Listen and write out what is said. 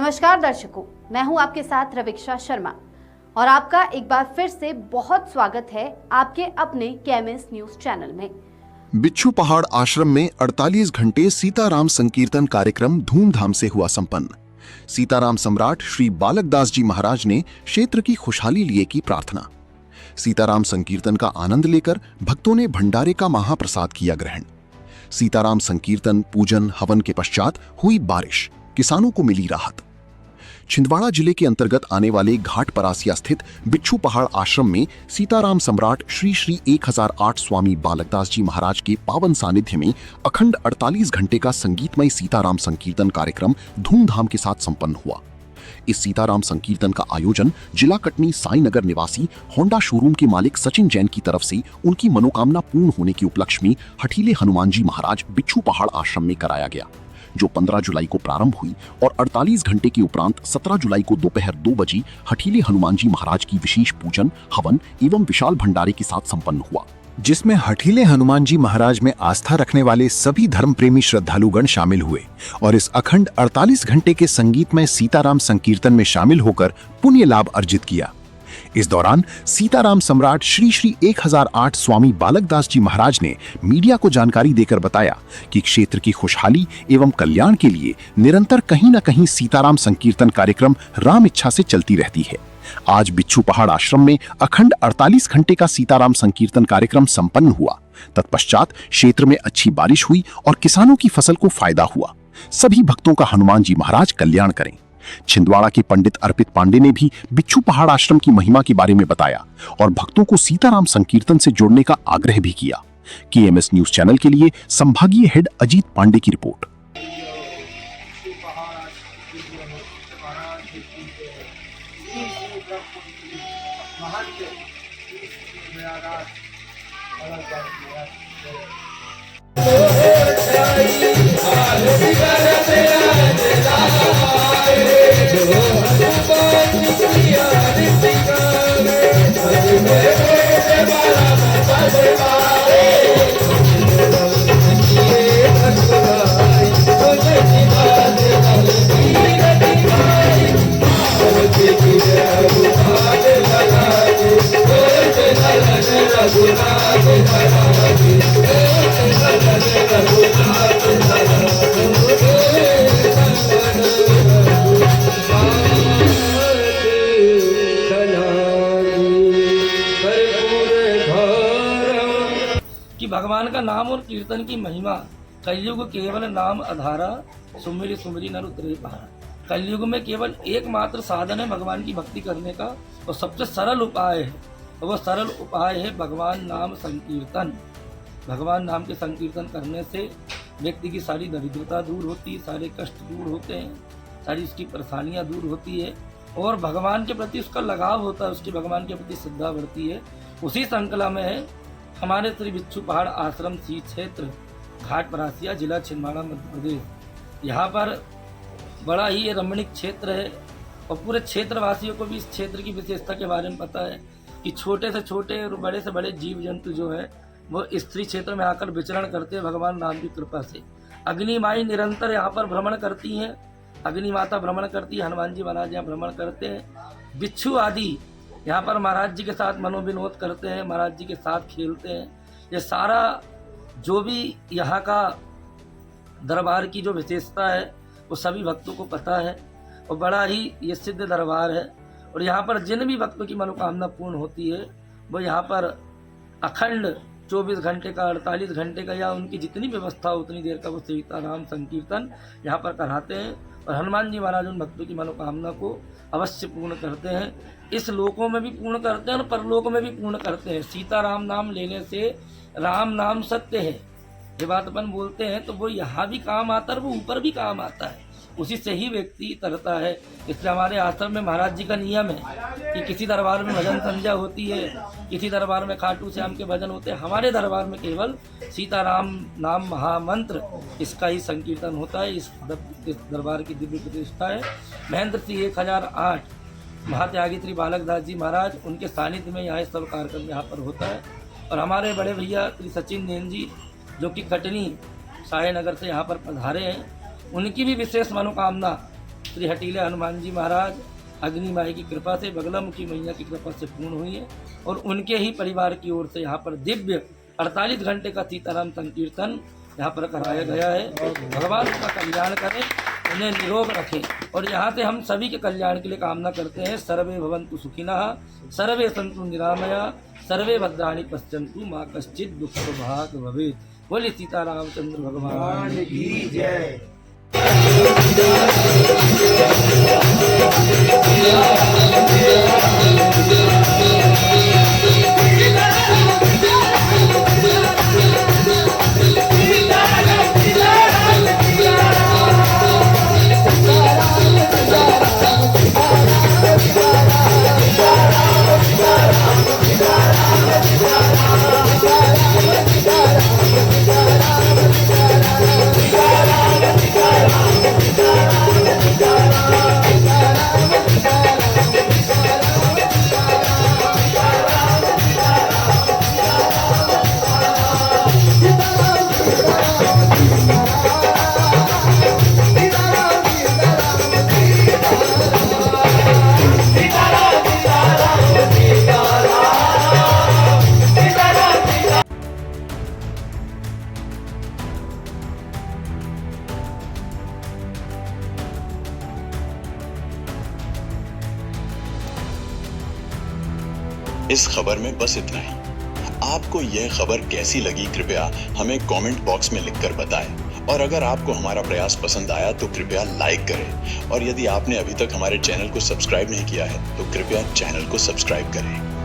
नमस्कार दर्शकों, मैं हूं आपके साथ रविक्षा शर्मा और आपका एक बार फिर से बहुत स्वागत है आपके अपने केएमएस न्यूज चैनल में। बिच्छू पहाड़ आश्रम में 48 घंटे सीताराम संकीर्तन कार्यक्रम धूमधाम से हुआ संपन्न। सीताराम सम्राट श्री बालकदास जी महाराज ने क्षेत्र की खुशहाली लिए की प्रार्थना। सीताराम संकीर्तन का आनंद लेकर भक्तों ने भंडारे का महाप्रसाद किया ग्रहण। सीताराम संकीर्तन, पूजन, हवन के पश्चात हुई बारिश, किसानों को मिली राहत। छिंदवाड़ा जिले के अंतर्गत आने वाले घाट परासिया स्थित बिच्छू पहाड़ आश्रम में सीताराम सम्राट श्री श्री 1008 स्वामी बालकदास जी महाराज के पावन सानिध्य में अखंड 48 घंटे का संगीतमय सीताराम संकीर्तन कार्यक्रम धूमधाम के साथ संपन्न हुआ। इस सीताराम संकीर्तन का आयोजन जिला कटनी साई नगर निवासी होंडा शोरूम के मालिक सचिन जैन की तरफ से उनकी मनोकामना पूर्ण होने के उपलक्ष्य में हठीले हनुमान जी महाराज बिच्छू पहाड़ आश्रम में कराया गया, जो 15 जुलाई को प्रारंभ हुई और 48 घंटे के उपरांत 17 जुलाई को दोपहर 2 बजे हठीले हनुमान जी महाराज की विशेष पूजन, हवन एवं विशाल भंडारे के साथ संपन्न हुआ, जिसमें हठीले हनुमान जी महाराज में आस्था रखने वाले सभी धर्म प्रेमी श्रद्धालुगण शामिल हुए और इस अखंड 48 घंटे के संगीतमय सीताराम संकीर्तन में शामिल होकर पुण्य लाभ अर्जित किया। इस दौरान सीताराम सम्राट श्री श्री 1008 स्वामी बालकदास जी महाराज ने मीडिया को जानकारी देकर बताया कि क्षेत्र की खुशहाली एवं कल्याण के लिए निरंतर कहीं न कहीं सीताराम संकीर्तन कार्यक्रम राम इच्छा से चलती रहती है। आज बिच्छू पहाड़ आश्रम में अखंड 48 घंटे का सीताराम संकीर्तन कार्यक्रम संपन्न हुआ। तत्पश्चात क्षेत्र में अच्छी बारिश हुई और किसानों की फसल को फायदा हुआ। सभी भक्तों का हनुमान जी महाराज कल्याण करें। छिंदवाड़ा के पंडित अर्पित पांडे ने भी बिच्छू पहाड़ आश्रम की महिमा के बारे में बताया और भक्तों को सीताराम संकीर्तन से जोड़ने का आग्रह भी किया। केएमएस न्यूज चैनल के लिए संभागीय हेड अजीत पांडे की रिपोर्ट। कि भगवान का नाम और कीर्तन की महिमा, कलयुग केवल नाम आधारा, सुमिरि सुमिरि नर उतरे पहाड़ा। कलयुग में केवल एकमात्र साधन है भगवान की भक्ति करने का और सबसे सरल उपाय है, और वह सरल उपाय है भगवान नाम संकीर्तन। भगवान नाम के संकीर्तन करने से व्यक्ति की सारी दरिद्रता दूर होती है, सारे कष्ट दूर होते हैं, सारी उसकी परेशानियां दूर होती है और भगवान के प्रति उसका लगाव होता है, उसकी भगवान के प्रति श्रद्धा बढ़ती है। उसी श्रृंखला में है हमारे श्री बिच्छू पहाड़ आश्रम सी क्षेत्र घाट परासिया, जिला छिंदवाड़ा, मध्य प्रदेश। यहाँ पर बड़ा ही रमणीक क्षेत्र है और पूरे क्षेत्रवासियों को भी इस क्षेत्र की विशेषता के बारे में पता है कि छोटे से छोटे और बड़े से बड़े जीव जंतु जो है वो स्त्री क्षेत्र में आकर विचरण करते हैं भगवान राम की कृपा से। अग्नि माई निरंतर यहाँ पर भ्रमण करती हैं, अग्नि माता भ्रमण करती है, हनुमान जी महाराज यहाँ भ्रमण करते हैं। बिच्छू आदि यहाँ पर महाराज जी के साथ मनोविनोद करते हैं, महाराज जी के साथ खेलते हैं। ये सारा जो भी यहाँ का दरबार की जो विशेषता है वो सभी भक्तों को पता है और बड़ा ही ये सिद्ध दरबार है। और यहाँ पर जिन भी भक्तों की मनोकामना पूर्ण होती है वो यहाँ पर अखंड 24 घंटे का, 48 घंटे का या उनकी जितनी व्यवस्था हो उतनी देर का वो सीताराम संकीर्तन यहाँ पर कराते हैं और हनुमान जी महाराज उन भक्तों की मनोकामना को अवश्य पूर्ण करते हैं। इस लोकों में भी पूर्ण करते हैं और परलोकों में भी पूर्ण करते हैं। सीताराम नाम लेने से राम नाम सत्य है, ये बात अपन बोलते हैं तो वो यहाँ भी काम आता है और वो ऊपर भी काम आता है, उसी से ही व्यक्ति तरता है। इसलिए हमारे आश्रम में महाराज जी का नियम है कि किसी दरबार में भजन संध्या होती है, किसी दरबार में खाटू श्याम के भजन होते हैं, हमारे दरबार में केवल सीताराम नाम महामंत्र इसका ही संकीर्तन होता है। इस दरबार की दिव्य प्रतिष्ठा है महेंद्र सिंह 1008 महात्यागी श्री बालकदास जी महाराज, उनके सानिध्य में यहाँ सब कार्यक्रम यहाँ पर होता है। और हमारे बड़े भैया श्री सचिन जैन जी जो कि कटनी साई नगर से यहाँ पर पधारे हैं, उनकी भी विशेष मनोकामना श्री हटीले हनुमान जी महाराज अग्नि माई की कृपा से, बगलामुखी मैया की कृपा से पूर्ण हुई है। और उनके ही परिवार की ओर से यहाँ पर दिव्य 48 घंटे का सीताराम संकीर्तन यहाँ पर कराया गया है। भगवान उनका कल्याण करें, उन्हें निरोग रखें। और यहाँ से हम सभी के कल्याण के लिए कामना करते हैं। सर्वे भवन्तु सुखिनः, सर्वे सन्तु निरामया, सर्वे भद्राणि पश्यन्तु, मा कश्चित् दुःखभाग् भवेत्। बोले सीतारामचंद्र भगवान की जय। इस खबर में बस इतना ही। आपको यह खबर कैसी लगी कृपया हमें कमेंट बॉक्स में लिखकर बताएं। और अगर आपको हमारा प्रयास पसंद आया तो कृपया लाइक करें। और यदि आपने अभी तक हमारे चैनल को सब्सक्राइब नहीं किया है तो कृपया चैनल को सब्सक्राइब करें।